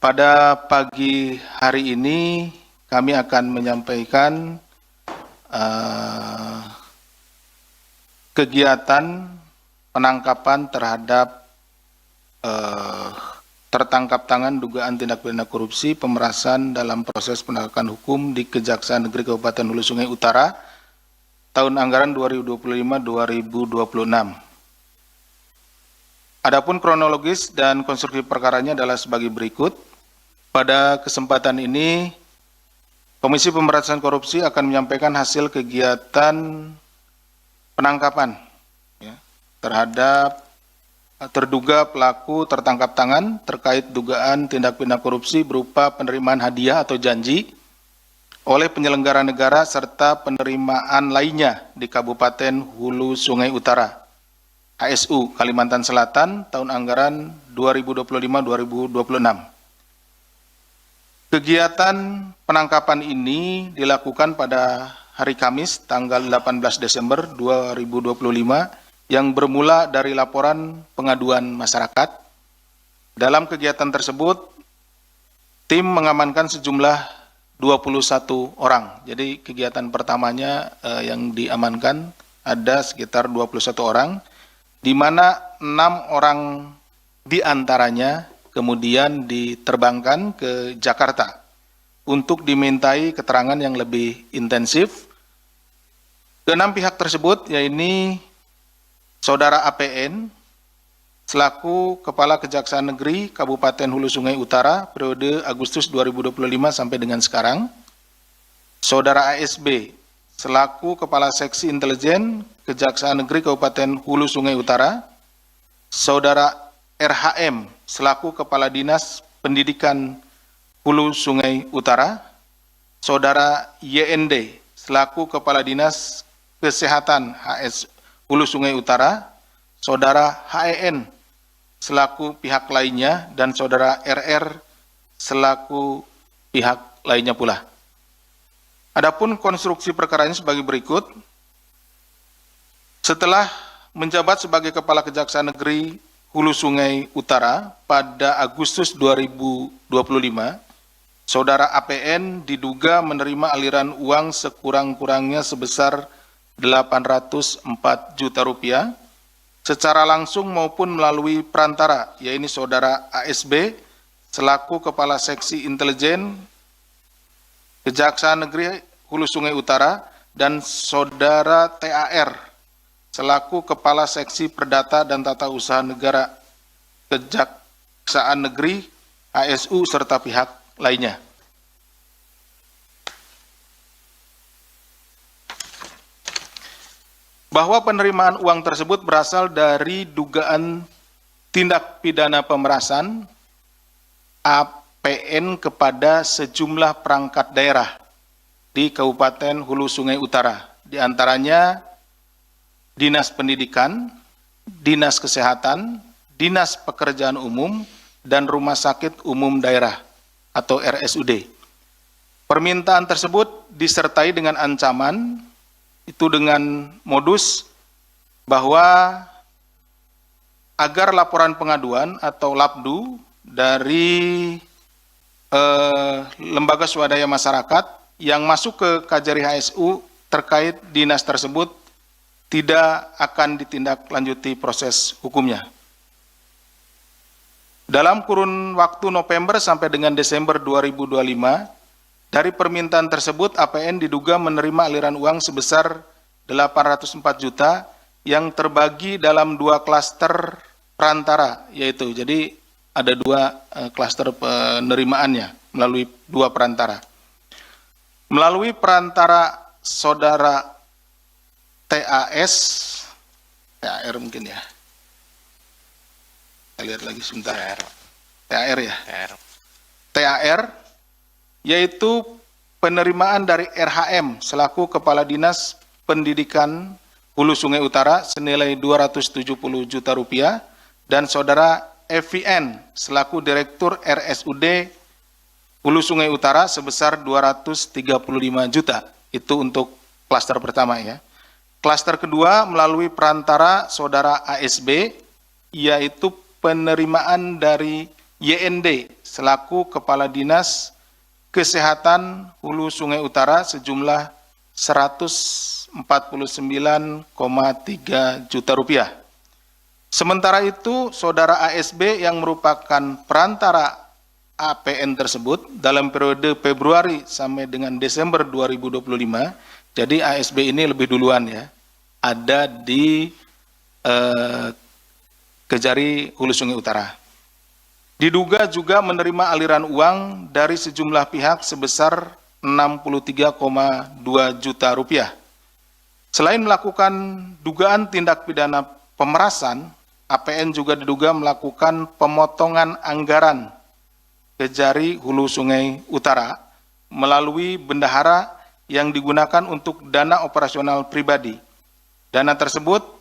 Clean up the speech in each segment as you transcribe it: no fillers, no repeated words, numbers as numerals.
Pada pagi hari ini kami akan menyampaikan kegiatan penangkapan terhadap tertangkap tangan dugaan tindak pidana korupsi pemerasan dalam proses penegakan hukum di Kejaksaan Negeri Kabupaten Hulu Sungai Utara tahun anggaran 2025-2026. Adapun kronologis dan konstruksi perkaranya adalah sebagai berikut. Pada kesempatan ini, Komisi Pemberantasan Korupsi akan menyampaikan hasil kegiatan penangkapan terhadap terduga pelaku tertangkap tangan terkait dugaan tindak pidana korupsi berupa penerimaan hadiah atau janji oleh penyelenggara negara serta penerimaan lainnya di Kabupaten Hulu Sungai Utara. HSU Kalimantan Selatan tahun anggaran 2025-2026. Kegiatan penangkapan ini dilakukan pada hari Kamis tanggal 18 Desember 2025 yang bermula dari laporan pengaduan masyarakat. Dalam kegiatan tersebut, tim mengamankan sejumlah 21 orang. Jadi kegiatan pertamanya yang diamankan ada sekitar 21 orang, di mana 6 orang diantaranya kemudian diterbangkan ke Jakarta untuk dimintai keterangan yang lebih intensif. Keenam pihak tersebut yaitu Saudara APN selaku Kepala Kejaksaan Negeri Kabupaten Hulu Sungai Utara periode Agustus 2025 sampai dengan sekarang, Saudara ASB selaku Kepala Seksi Intelijen Kejaksaan Negeri Kabupaten Hulu Sungai Utara, Saudara RHM selaku Kepala Dinas Pendidikan Hulu Sungai Utara, Saudara YND selaku Kepala Dinas Kesehatan HS Hulu Sungai Utara, Saudara HEN selaku pihak lainnya, dan Saudara RR selaku pihak lainnya pula. Adapun konstruksi perkaranya sebagai berikut. Setelah menjabat sebagai Kepala Kejaksaan Negeri Hulu Sungai Utara pada Agustus 2025, Saudara APN diduga menerima aliran uang sekurang-kurangnya sebesar 804 juta rupiah secara langsung maupun melalui perantara, yaitu Saudara ASB selaku Kepala Seksi Intelijen Kejaksaan Negeri Hulu Sungai Utara, dan Saudara TAR selaku Kepala Seksi Perdata dan Tata Usaha Negara Kejaksaan Negeri HSU serta pihak lainnya. Bahwa penerimaan uang tersebut berasal dari dugaan tindak pidana pemerasan APN kepada sejumlah perangkat daerah di Kabupaten Hulu Sungai Utara, di antaranya Dinas Pendidikan, Dinas Kesehatan, Dinas Pekerjaan Umum, dan Rumah Sakit Umum Daerah atau RSUD. Permintaan tersebut disertai dengan ancaman, itu dengan modus bahwa agar laporan pengaduan atau LAPDU dari lembaga swadaya masyarakat yang masuk ke Kajari HSU terkait dinas tersebut tidak akan ditindaklanjuti proses hukumnya. Dalam kurun waktu November sampai dengan Desember 2025, dari permintaan tersebut APN diduga menerima aliran uang sebesar 804 juta yang terbagi dalam 2 klaster perantara, yaitu jadi ada 2 klaster penerimaannya melalui 2 perantara. Melalui perantara Saudara TAR mungkin ya. Kita lihat lagi sebentar. TAR ya. TAR yaitu penerimaan dari RHM selaku Kepala Dinas Pendidikan Hulu Sungai Utara senilai 270 juta rupiah, dan Saudara FVN selaku Direktur RSUD Hulu Sungai Utara sebesar 235 juta. Itu untuk klaster pertama ya. Klaster kedua melalui perantara Saudara ASB, yaitu penerimaan dari YND selaku Kepala Dinas Kesehatan Hulu Sungai Utara sejumlah 149,3 juta rupiah. Sementara itu, Saudara ASB yang merupakan perantara APN tersebut dalam periode Februari sampai dengan Desember 2025, jadi ASB ini lebih duluan ya, ada di Kejari Hulu Sungai Utara. Diduga juga menerima aliran uang dari sejumlah pihak sebesar 63,2 juta rupiah. Selain melakukan dugaan tindak pidana pemerasan, APN juga diduga melakukan pemotongan anggaran Kejari Hulu Sungai Utara melalui bendahara yang digunakan untuk dana operasional pribadi. Dana tersebut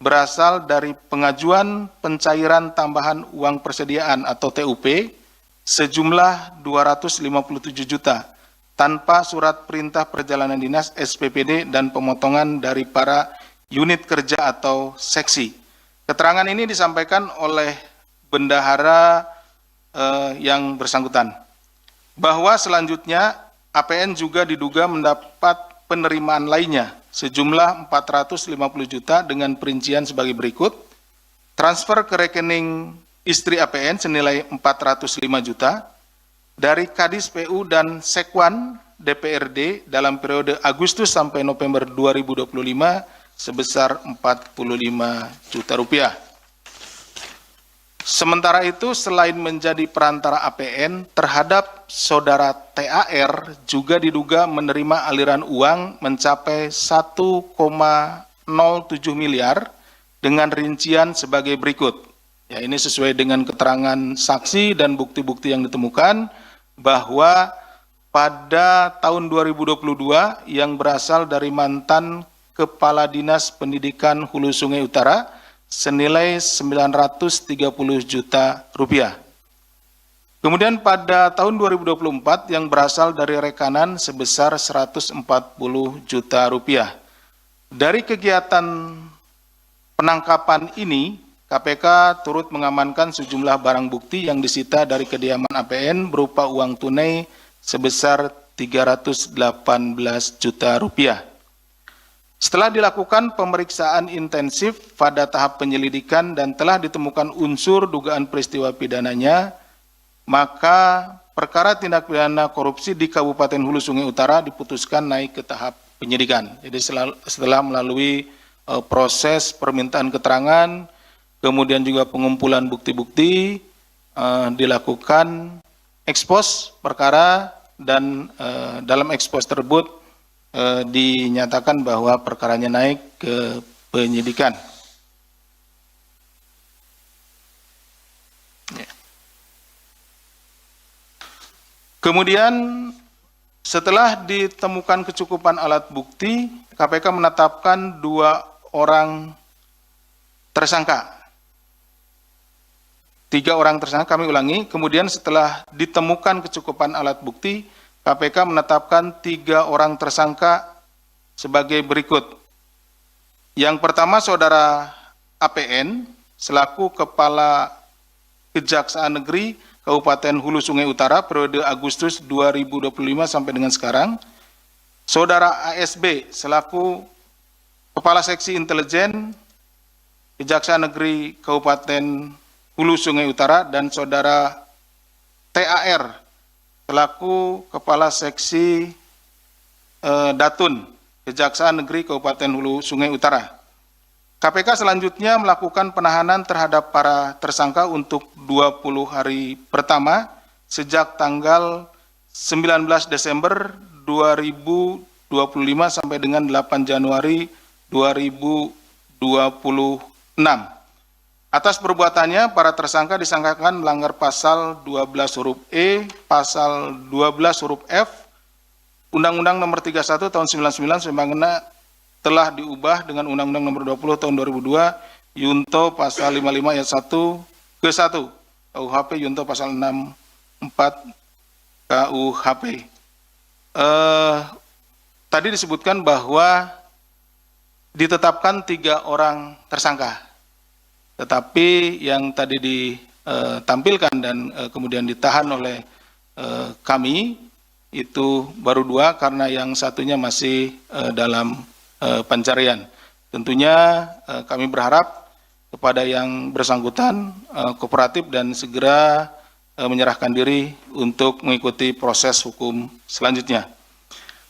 berasal dari pengajuan pencairan tambahan uang persediaan atau TUP sejumlah 257 juta tanpa surat perintah perjalanan dinas SPPD dan pemotongan dari para unit kerja atau seksi. Keterangan ini disampaikan oleh bendahara yang bersangkutan. Bahwa selanjutnya APN juga diduga mendapat penerimaan lainnya sejumlah 450 juta dengan perincian sebagai berikut. Transfer ke rekening istri APN senilai 405 juta dari Kadis PU dan Sekwan DPRD dalam periode Agustus sampai November 2025 sebesar 45 juta rupiah. Sementara itu, selain menjadi perantara APN terhadap Saudara TAR juga diduga menerima aliran uang mencapai 1,07 miliar dengan rincian sebagai berikut. Ya, ini sesuai dengan keterangan saksi dan bukti-bukti yang ditemukan bahwa pada tahun 2022 yang berasal dari mantan Kepala Dinas Pendidikan Hulu Sungai Utara senilai 930 juta rupiah. Kemudian pada tahun 2024 yang berasal dari rekanan sebesar 140 juta rupiah. Dari kegiatan penangkapan ini, KPK turut mengamankan sejumlah barang bukti yang disita dari kediaman APN berupa uang tunai sebesar 318 juta rupiah. Setelah dilakukan pemeriksaan intensif pada tahap penyelidikan dan telah ditemukan unsur dugaan peristiwa pidananya, maka perkara tindak pidana korupsi di Kabupaten Hulu Sungai Utara diputuskan naik ke tahap penyidikan. Jadi setelah melalui proses permintaan keterangan, kemudian juga pengumpulan bukti-bukti, dilakukan ekspos perkara dan dalam ekspos tersebut dinyatakan bahwa perkaranya naik ke penyidikan. Ya. Kemudian setelah ditemukan kecukupan alat bukti, KPK menetapkan 2 orang tersangka. 3 orang tersangka, kami ulangi, kemudian setelah ditemukan kecukupan alat bukti, KPK menetapkan 3 orang tersangka sebagai berikut. Yang pertama, Saudara APN, selaku Kepala Kejaksaan Negeri Kabupaten Hulu Sungai Utara periode Agustus 2025 sampai dengan sekarang. Saudara ASB, selaku Kepala Seksi Intelijen Kejaksaan Negeri Kabupaten Hulu Sungai Utara, dan Saudara TAR, selaku Kepala Seksi Datun Kejaksaan Negeri Kabupaten Hulu Sungai Utara. KPK selanjutnya melakukan penahanan terhadap para tersangka untuk 20 hari pertama sejak tanggal 19 Desember 2025 sampai dengan 8 Januari 2026. Atas perbuatannya, para tersangka disangkakan melanggar pasal 12 huruf E, pasal 12 huruf F, Undang-Undang Nomor 31 Tahun 99 sebagaimana telah diubah dengan Undang-Undang Nomor 20 Tahun 2002, Yunto pasal 55 ayat 1 ke 1, KUHP Yunto pasal 64 KUHP. Tadi disebutkan bahwa ditetapkan 3 orang tersangka. Tetapi yang tadi tampilkan dan kemudian ditahan oleh kami itu baru 2 karena yang satunya masih dalam pencarian. Tentunya kami berharap kepada yang bersangkutan kooperatif dan segera menyerahkan diri untuk mengikuti proses hukum selanjutnya.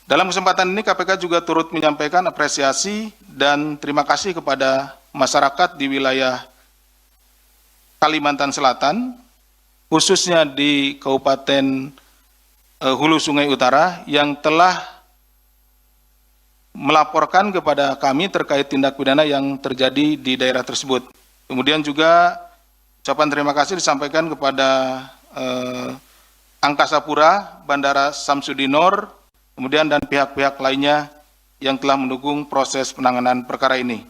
Dalam kesempatan ini KPK juga turut menyampaikan apresiasi dan terima kasih kepada masyarakat di wilayah Kalimantan Selatan, khususnya di Kabupaten Hulu Sungai Utara yang telah melaporkan kepada kami terkait tindak pidana yang terjadi di daerah tersebut. Kemudian juga ucapan terima kasih disampaikan kepada Angkasa Pura, Bandara Samsudinor, kemudian dan pihak-pihak lainnya yang telah mendukung proses penanganan perkara ini.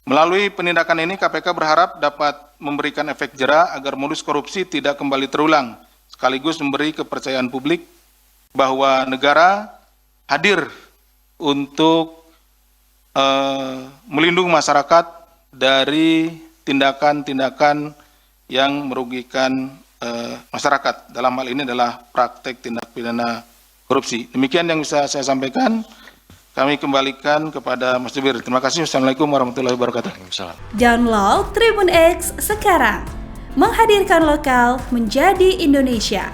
Melalui penindakan ini, KPK berharap dapat memberikan efek jera agar modus korupsi tidak kembali terulang, sekaligus memberi kepercayaan publik bahwa negara hadir untuk melindungi masyarakat dari tindakan-tindakan yang merugikan masyarakat. Dalam hal ini adalah praktek tindak pidana korupsi. Demikian yang bisa saya sampaikan. Kami kembalikan kepada Mas Jubir. Terima kasih. Wassalamualaikum warahmatullahi wabarakatuh. Download Tribun X sekarang. Menghadirkan lokal menjadi Indonesia.